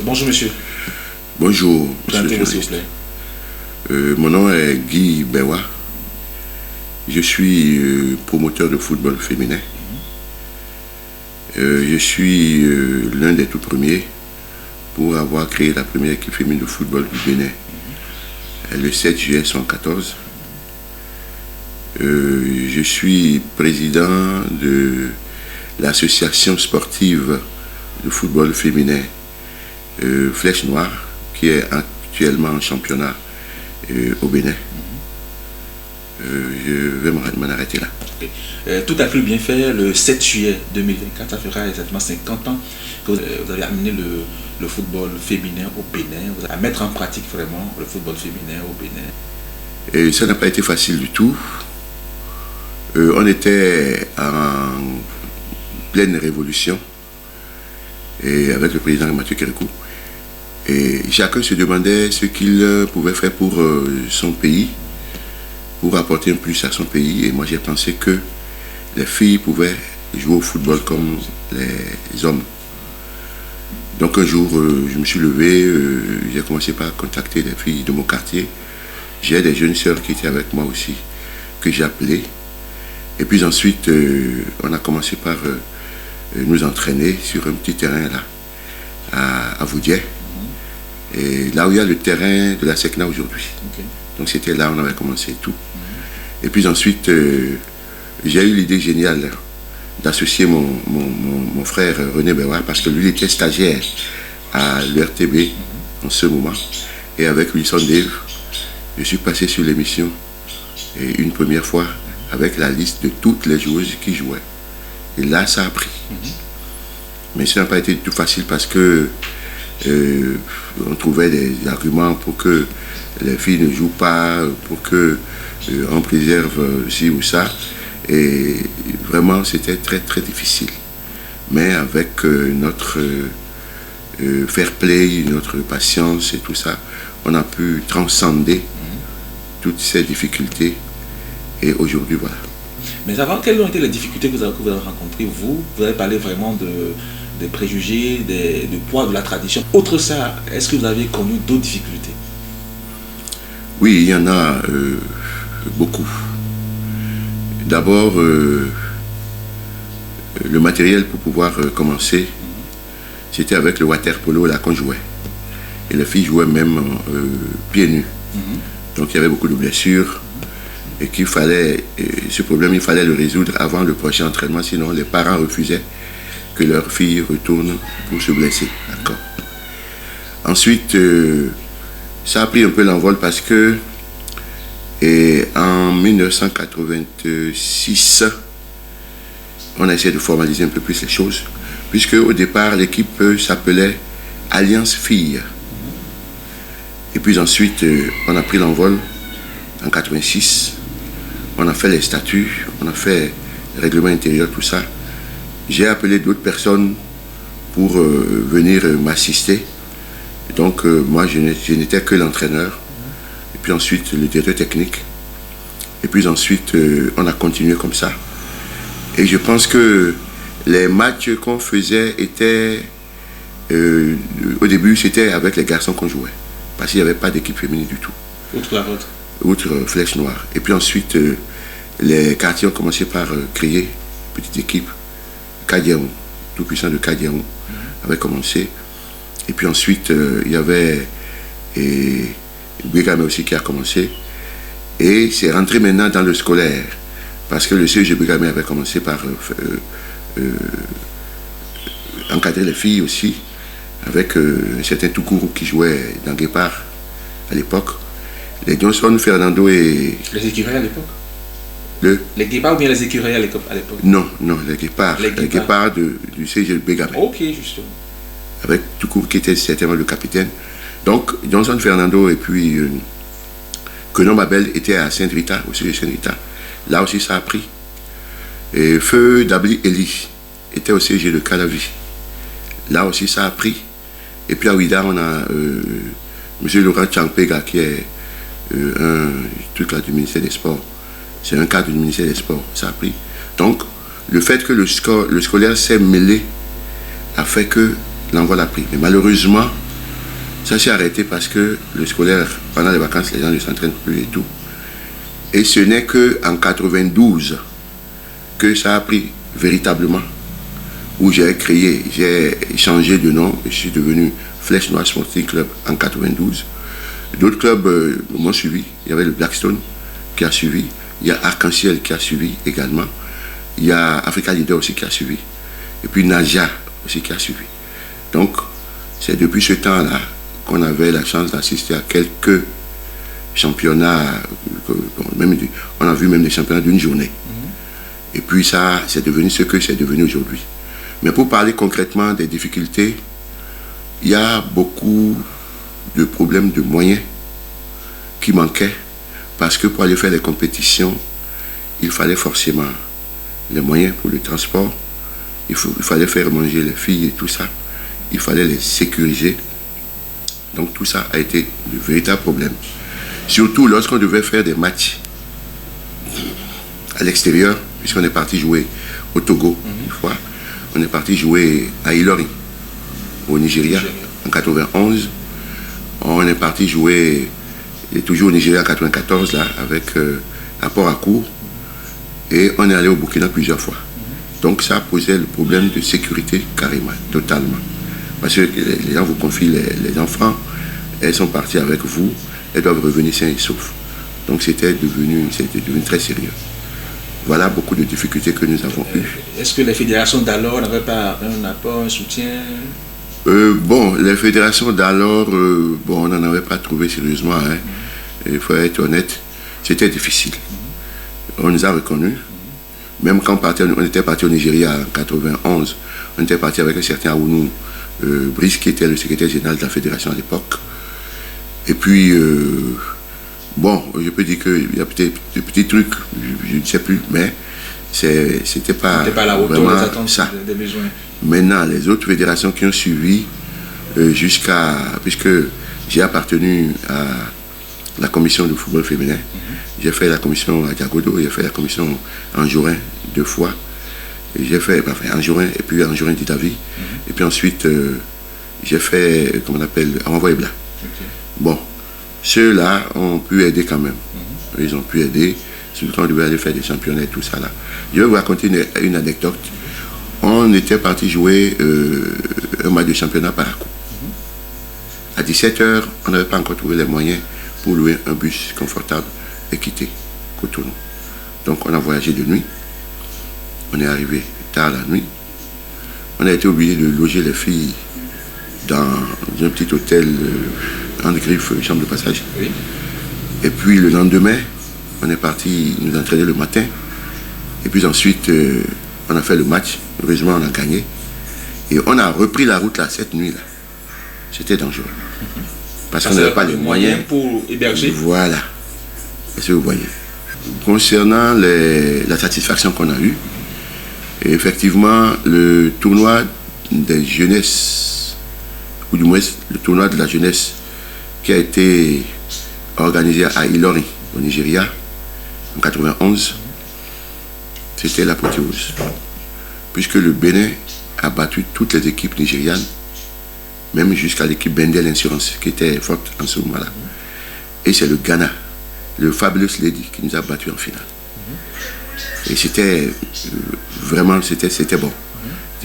Bonjour monsieur. Bonjour, monsieur le S'il vous plaît. Mon nom est Guy Bewa. Je suis promoteur de football féminin. Je suis l'un des tout premiers pour avoir créé la première équipe féminine de football du Bénin le 7 juillet 1914. Je suis président de l'association sportive de football féminin Flèche Noire, qui est actuellement en championnat au Bénin. Je vais m'en arrêter là. Okay. Tout a pu bien faire le 7 juillet 2024, ça fera exactement 50 ans que vous avez amené le football féminin au Bénin, à mettre en pratique vraiment le football féminin au Bénin. Et ça n'a pas été facile du tout. On était en pleine révolution et avec le président Mathieu Kérékou. Et chacun se demandait ce qu'il pouvait faire pour son pays, pour apporter un plus à son pays. Et moi j'ai pensé que les filles pouvaient jouer au football comme les hommes. Donc un jour, je me suis levé, j'ai commencé par contacter les filles de mon quartier. J'ai des jeunes sœurs qui étaient avec moi aussi, que j'ai appelées. Et puis ensuite, on a commencé par nous entraîner sur un petit terrain là, à Voudier. Et là où il y a le terrain de la SECNA aujourd'hui. Okay. Donc c'était là où on avait commencé tout. Et puis ensuite, j'ai eu l'idée géniale d'associer mon frère René Bewa, parce que lui il était stagiaire à l'URTB en ce moment. Et avec Wilson Dave, je suis passé sur l'émission une première fois avec la liste de toutes les joueuses qui jouaient. Et là, ça a pris. Mais ça n'a pas été tout facile parce que on trouvait des arguments pour que les filles ne jouent pas, pour que on préserve ci ou ça. Et vraiment, c'était très très difficile. Mais avec notre fair play, notre patience et tout ça, on a pu transcender toutes ces difficultés. Et aujourd'hui, voilà. Mais avant, quelles ont été les difficultés que vous avez rencontrées, vous avez parlé vraiment des préjugés, du poids de la tradition. Autre ça, est-ce que vous avez connu d'autres difficultés? Oui, il y en a beaucoup. D'abord, le matériel pour pouvoir commencer, c'était avec le water polo là qu'on jouait. Et les filles jouaient même pieds nus. Donc il y avait beaucoup de blessures. Et qu'il fallait, ce problème, il fallait le résoudre avant le prochain entraînement, sinon les parents refusaient que leurs filles retournent pour se blesser. D'accord. Ensuite, ça a pris un peu l'envol parce que en 1986, on a essayé de formaliser un peu plus les choses, puisque au départ, l'équipe s'appelait Alliance Filles. Et puis ensuite, on a pris l'envol en 86. On a fait les statuts, on a fait le règlement intérieur, tout ça. J'ai appelé d'autres personnes pour venir m'assister. Donc moi, je n'étais que l'entraîneur. Et puis ensuite, le directeur technique. Et puis ensuite, on a continué comme ça. Et je pense que les matchs qu'on faisait étaient... au début, c'était avec les garçons qu'on jouait. Parce qu'il n'y avait pas d'équipe féminine du tout. Outre la vôtre. Outre Flèche Noire. Et puis ensuite, les quartiers ont commencé par créer une petite équipe. Kadiaou, tout puissant de Kadiaou, avait commencé. Et puis ensuite, il y avait Bégame aussi qui a commencé. Et c'est rentré maintenant dans le scolaire. Parce que le CEG Bégame avait commencé par encadrer les filles aussi, avec un certain Toukourou qui jouait dans Guépard à l'époque. Les Johnson, Fernando et... Les écureuils à l'époque? Les Guépards ou bien les écureuils à l'époque? Non, les Guépards. Les Guépards du CG Bégame. Ok, justement. Avec Toukourou qui était certainement le capitaine. Donc, Johnson, Fernando et puis Quenon Babel étaient à Sainte-Rita, au CG Sainte-Rita. Là aussi, ça a pris. Et Feu Dabli Eli était au CG de Calavi. Là aussi, ça a pris. Et puis à Ouida, on a M. Laurent Tchampega qui est un truc là du ministère des Sports. C'est un cadre du ministère des Sports, ça a pris. Donc, le fait que le scolaire s'est mêlé a fait que l'envol a pris. Mais malheureusement, Ça s'est arrêté parce que le scolaire, pendant les vacances, les gens ne s'entraînent plus et tout. Et ce n'est qu'en 92 que ça a pris véritablement, où j'ai changé de nom, je suis devenu Flèche Noire Sporting Club en 92. D'autres clubs m'ont suivi. Il y avait le Blackstone qui a suivi. Il y a Arc-en-Ciel qui a suivi également. Il y a Africa Leader aussi qui a suivi. Et puis Naja aussi qui a suivi. Donc, c'est depuis ce temps-là qu'on avait la chance d'assister à quelques championnats. On a vu même des championnats d'une journée. Et puis ça, c'est devenu ce que c'est devenu aujourd'hui. Mais pour parler concrètement des difficultés, il y a beaucoup de problèmes de moyens qui manquaient parce que pour aller faire les compétitions, il fallait forcément les moyens pour le transport, il fallait faire manger les filles et tout ça, il fallait les sécuriser. Donc tout ça a été de véritables problèmes. Surtout lorsqu'on devait faire des matchs à l'extérieur, puisqu'on est parti jouer au Togo une fois, on est parti jouer à Ilori, au Nigeria, en 91. On est parti jouer toujours au Nigeria en 94, là, avec à Port-Harcourt. Et on est allé au Burkina plusieurs fois. Donc ça posait le problème de sécurité carrément, totalement. Parce que les gens vous confient les enfants, elles sont parties avec vous, elles doivent revenir sains et saufs. Donc c'était devenu très sérieux. Voilà beaucoup de difficultés que nous avons eues. Est-ce que les fédérations d'alors n'avaient pas un apport, un soutien? Bon, les fédérations d'alors, on n'en avait pas trouvé sérieusement. Hein. Il faut être honnête, c'était difficile. On nous a reconnus. Même quand on était parti au Nigeria en 91, on était parti avec un certain Aounou Brice, qui était le secrétaire général de la fédération à l'époque. Et puis, je peux dire qu'il y a peut-être des petits trucs, je ne sais plus, mais c'était pas la hauteur vraiment des attentes, ça. Des besoins. Maintenant, les autres fédérations qui ont suivi, puisque j'ai appartenu à la commission du football féminin, j'ai fait la commission à Diagodo, j'ai fait la commission Anjorin 2 fois, et j'ai fait Anjorin et puis Anjorin d'Itavi, et puis ensuite j'ai fait, comment on appelle, Renvoi et Blanc. Bon, ceux-là ont pu aider quand même. Ils ont pu aider, surtout quand on devait aller faire des championnats et tout ça là. Je vais vous raconter une anecdote. On était parti jouer un match de championnat par coup. À 17h, on n'avait pas encore trouvé les moyens pour louer un bus confortable et quitter Cotonou. Donc on a voyagé de nuit. On est arrivé tard la nuit. On a été obligé de loger les filles dans un petit hôtel Grande Griffe, chambre de passage. Oui. Et puis le lendemain, on est parti nous entraîner le matin. Et puis ensuite, on a fait le match. Heureusement, on a gagné. Et on a repris la route là, cette nuit-là. C'était dangereux. Parce qu'on n'avait pas les moyens pour héberger. Voilà. Est-ce que vous voyez? Concernant la satisfaction qu'on a eue, effectivement, le tournoi des jeunesses, ou du moins le tournoi de la jeunesse qui a été organisé à Ilori, au Nigeria, en 91, c'était l'apothéose. Puisque le Bénin a battu toutes les équipes nigérianes, même jusqu'à l'équipe Bendel Insurance, qui était forte en ce moment-là. Et c'est le Ghana, le Fabulous Lady, qui nous a battus en finale. Et c'était vraiment, c'était bon.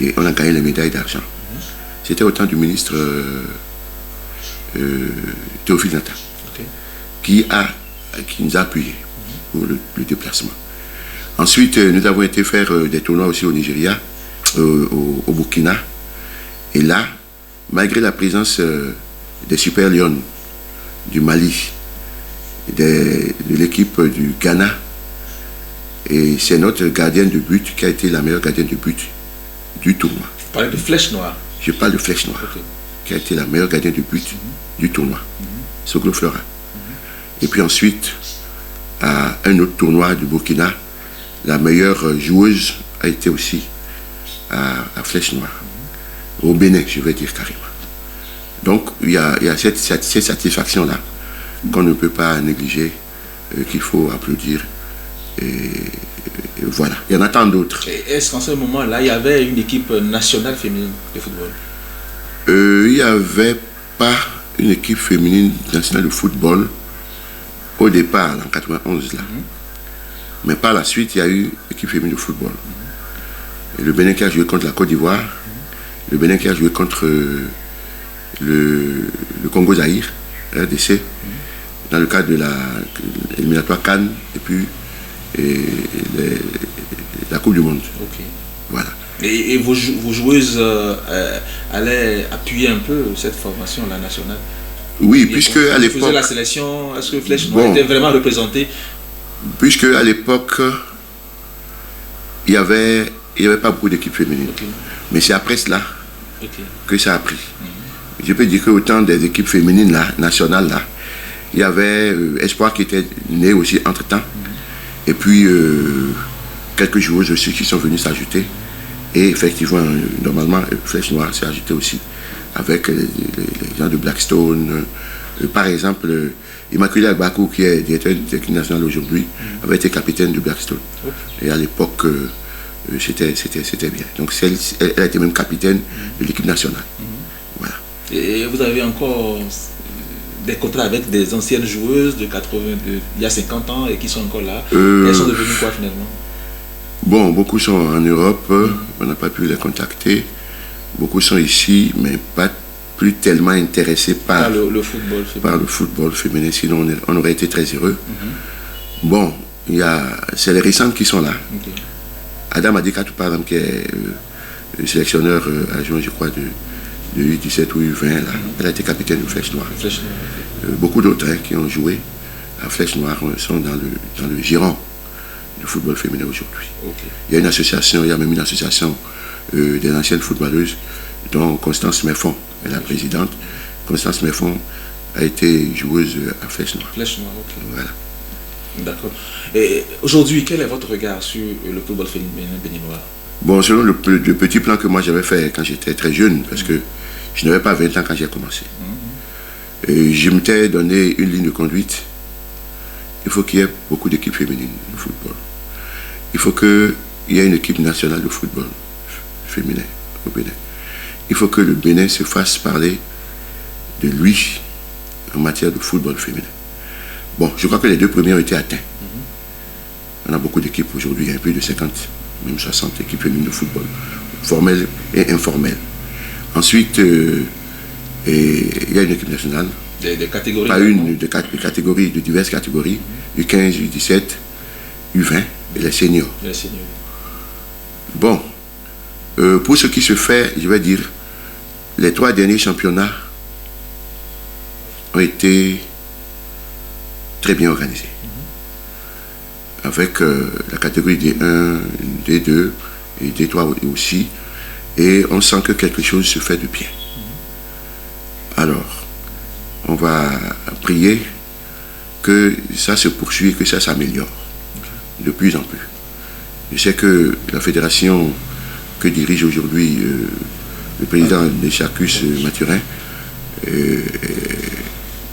Et on a gagné les médailles d'argent. C'était au temps du ministre Théophile Nata, qui nous a appuyés pour le déplacement. Ensuite, nous avons été faire des tournois aussi au Nigeria, au Burkina. Et là, malgré la présence des Super Lions du Mali, de l'équipe du Ghana, et c'est notre gardienne de but qui a été la meilleure gardienne de but du tournoi. Vous parlez de Flèche Noire? Je parle de Flèche Noire, qui a été la meilleure gardienne de but du tournoi, Soglo Flora. Et puis ensuite, à un autre tournoi du Burkina, la meilleure joueuse a été aussi à Flèche Noire, au Bénin, je vais dire carrément. Donc, il y a cette satisfaction-là qu'on ne peut pas négliger, qu'il faut applaudir. Et voilà, il y en a tant d'autres. Est-ce qu'en ce moment-là, il y avait une équipe nationale féminine de football? Il n'y avait pas une équipe féminine nationale de football au départ, en 91, là. Mais par la suite, il y a eu l'équipe féminine de football. Et le Bénin qui a joué contre la Côte d'Ivoire, le Bénin qui a joué contre le Congo-Zaïre, RDC, dans le cadre de l'éliminatoire Cannes et puis la Coupe du Monde. Ok. Voilà. Et vos joueuses allaient appuyer un peu cette formation, la nationale? Oui, puisque à l'époque... Vous faisiez la sélection, est-ce que Flèche Noire était vraiment représentée? Puisque à l'époque, il n'y avait pas beaucoup d'équipes féminines. Okay. Mais c'est après cela que ça a pris. Je peux dire qu'autant des équipes féminines là, nationales, là, il y avait Espoir qui était né aussi entre-temps. Et puis, quelques joueuses aussi qui sont venues s'ajouter. Et effectivement, normalement, Flèche Noire s'est ajouté aussi avec les gens de Blackstone. Par exemple, Immaculée Agbakou, qui est directeur de l'équipe nationale aujourd'hui, avait été capitaine de Blackstone. Et à l'époque, c'était bien. Donc, elle a été même capitaine de l'équipe nationale. Voilà. Et vous avez encore des contrats avec des anciennes joueuses de 82, il y a 50 ans et qui sont encore là. Elles sont devenues quoi finalement? Bon, beaucoup sont en Europe, on n'a pas pu les contacter. Beaucoup sont ici, mais pas plus tellement intéressés par le football féminin. Par le football féminin, sinon on aurait été très heureux. Bon, c'est les récentes qui sont là. Adam Adikatou, par exemple, qui est le sélectionneur adjoint, je crois, de U17 ou U20, là. Elle a été capitaine de Flèche Noire. Beaucoup d'autres qui ont joué à Flèche Noire sont dans le giron du football féminin aujourd'hui. Il y a une association, il y a même une association des anciennes footballeuses, dont Constance Meffon est la présidente. Constance Meffon a été joueuse à Flèche Noire. Flèche Noire, ok. Voilà. D'accord. Et aujourd'hui, quel est votre regard sur le football féminin béninois? Bon, selon le petit plan que moi j'avais fait quand j'étais très jeune, parce que je n'avais pas 20 ans quand j'ai commencé. Et je m'étais donné une ligne de conduite. Il faut qu'il y ait beaucoup d'équipes féminines de football. Il faut qu'il y ait une équipe nationale de football féminin au Bénin. Il faut que le Bénin se fasse parler de lui en matière de football féminin. Bon, je crois que les deux premiers ont été atteints. On a beaucoup d'équipes aujourd'hui, il y a plus de 50, même 60 équipes féminines de football, formelles et informelles. Ensuite, il y a une équipe nationale. Des catégories? Pas une, de catégories, de diverses catégories, U15, U17, U20 et les seniors. Bon, pour ce qui se fait, je vais dire, les 3 derniers championnats ont été très bien organisés. Avec la catégorie D1, D2 et D3 aussi. Et on sent que quelque chose se fait de bien. Alors, on va prier que ça se poursuive, que ça s'améliore de plus en plus. Je sais que la fédération que dirige aujourd'hui le président de Chacus, Mathurin,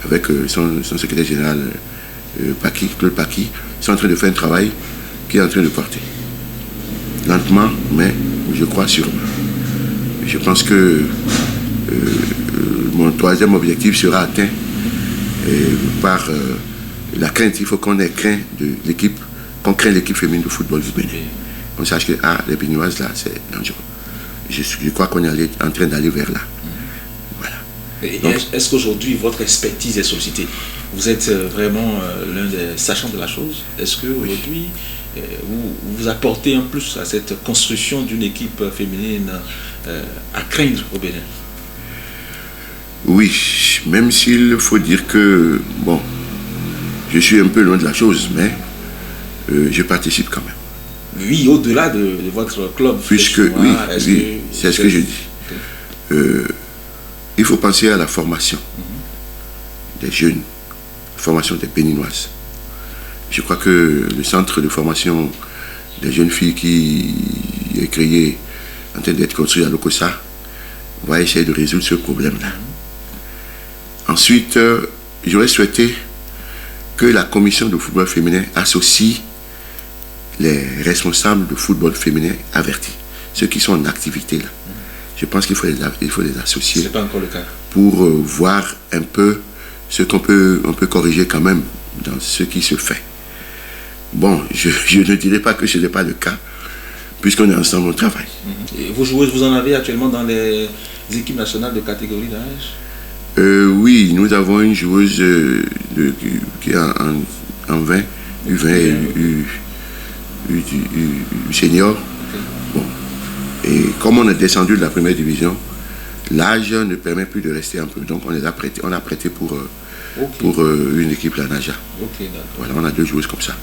avec son secrétaire général Claude Paki, sont en train de faire un travail qui est en train de porter. Lentement, mais je crois sûrement. Je pense que mon 3e objectif sera atteint par la crainte. Il faut qu'on ait craint de l'équipe, qu'on craigne l'équipe féminine de football du Bénin. On sache que les Béninoises là, c'est dangereux. Je crois qu'on est en train d'aller vers là. Voilà. Est-ce qu'aujourd'hui votre expertise est sollicitée? Vous êtes vraiment l'un des sachants de la chose. Est-ce qu'aujourd'hui vous apportez un plus à cette construction d'une équipe féminine à craindre au Bénin? Oui, même s'il faut dire que, bon, je suis un peu loin de la chose, mais je participe quand même. Oui, au-delà de votre club. Puisque, oui, c'est ce que je dis. Il faut penser à la formation des jeunes, la formation des Béninoises. Je crois que le centre de formation des jeunes filles qui est créé, en train d'être construit à Lokossa, va essayer de résoudre ce problème-là. Ensuite, j'aurais souhaité que la commission de football féminin associe les responsables de football féminin avertis, ceux qui sont en activité là. Je pense qu'il faut les associer. Ce n'est pas encore le cas. pour voir un peu ce on peut corriger quand même dans ce qui se fait. Bon, je ne dirais pas que ce n'est pas le cas, puisqu'on est ensemble au travail. Et vos joueuses, vous en avez actuellement dans les équipes nationales de catégorie d'âge? Oui, nous avons une joueuse qui est en 20, U20 et U senior. Bon. Et comme on est descendu de la première division, l'âge ne permet plus de rester un peu. Donc on a prêté pour une équipe la Naja. Ok, d'accord. Voilà, on a 2 joueuses comme ça.